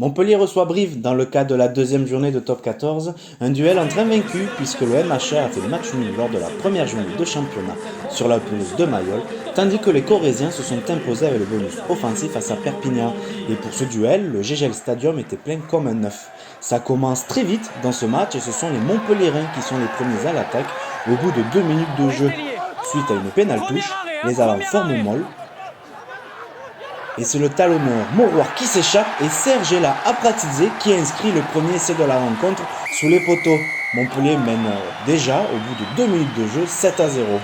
Montpellier reçoit Brive dans le cadre de la deuxième journée de top 14, un duel entre invaincus puisque le MHR a fait match nul lors de la première journée de championnat sur la pelouse de Mayol, tandis que les Corésiens se sont imposés avec le bonus offensif face à Perpignan. Et pour ce duel, le GGL Stadium était plein comme un œuf. Ça commence très vite dans ce match et ce sont les Montpelliérains qui sont les premiers à l'attaque au bout de 2 minutes de jeu. Suite à une pénale touche, les avants forment molle. Et c'est le talonneur Mauroir qui s'échappe et Sergela Apratidze qui inscrit le premier essai de la rencontre sous les poteaux. Montpellier mène déjà au bout de 2 minutes de jeu 7-0.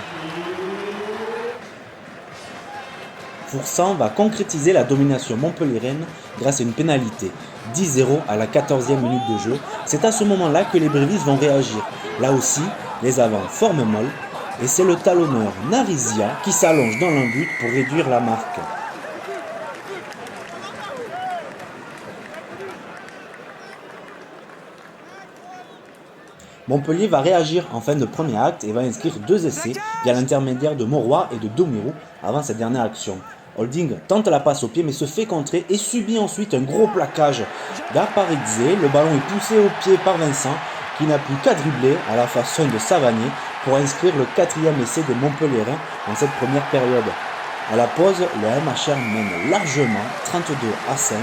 Foursan va concrétiser la domination montpelliéraine grâce à une pénalité. 10-0 à la 14e minute de jeu. C'est à ce moment-là que les Brévistes vont réagir. Là aussi, les avants forment molle et c'est le talonneur Narizia qui s'allonge dans l'un but pour réduire la marque. Montpellier va réagir en fin de premier acte et va inscrire 2 essais via l'intermédiaire de Mauroy et de Domirou avant cette dernière action. Holding tente la passe au pied mais se fait contrer et subit ensuite un gros plaquage d'Aparidze. Le ballon est poussé au pied par Vincent qui n'a plus qu'à dribbler à la façon de Savanier pour inscrire le 4e essai des Montpelliérains dans cette première période. À la pause, le MHR mène largement 32-5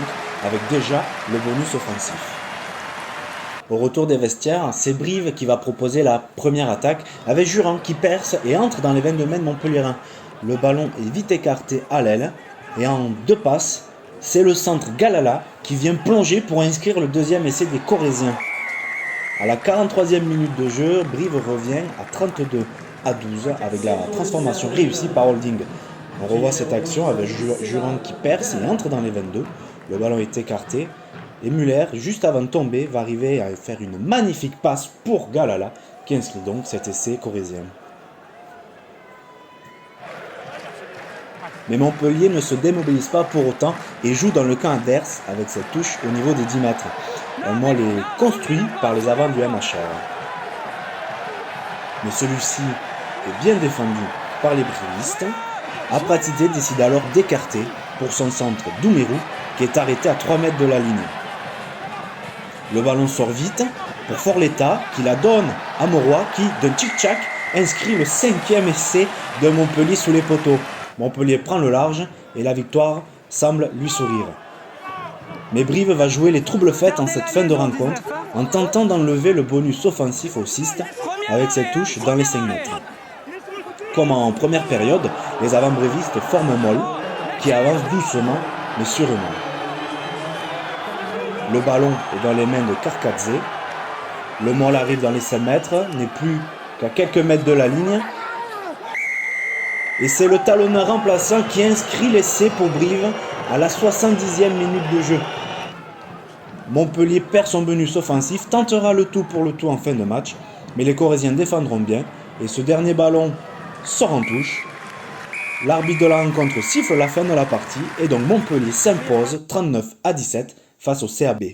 avec déjà le bonus offensif. Au retour des vestiaires, c'est Brive qui va proposer la première attaque avec Juran qui perce et entre dans les 22 mètres montpelliérains. Le ballon est vite écarté à l'aile et en 2 passes, c'est le centre Galala qui vient plonger pour inscrire le 2e essai des Corésiens. À la 43e minute de jeu, Brive revient à 32-12 avec la transformation réussie par Holding. On revoit cette action avec Juran qui perce et entre dans les 22. Le ballon est écarté. Et Muller, juste avant de tomber, va arriver à faire une magnifique passe pour Galala, qui inscrit donc cet essai corésien. Mais Montpellier ne se démobilise pas pour autant et joue dans le camp adverse avec cette touche au niveau des 10 mètres. Un molle est construit par les avants du MHR. Mais celui-ci est bien défendu par les brivistes. Apratidze décide alors d'écarter pour son centre Doumirou, qui est arrêté à 3 mètres de la ligne. Le ballon sort vite pour Forletta qui la donne à Mauroy qui, d'un tic-tac, inscrit le 5e essai de Montpellier sous les poteaux. Montpellier prend le large et la victoire semble lui sourire. Mais Brive va jouer les troubles faites en cette fin de rencontre en tentant d'enlever le bonus offensif au Ciste avec cette touche dans les 5 mètres. Comme en première période, les avant-brévistes forment molle qui avance doucement mais sûrement. Le ballon est dans les mains de Karkadze. Le molle arrive dans les 5 mètres, n'est plus qu'à quelques mètres de la ligne. Et c'est le talonneur remplaçant qui inscrit l'essai pour Brive à la 70e minute de jeu. Montpellier perd son bonus offensif, tentera le tout pour le tout en fin de match, mais les Corésiens défendront bien et ce dernier ballon sort en touche. L'arbitre de la rencontre siffle la fin de la partie et donc Montpellier s'impose 39-17 face au CAB.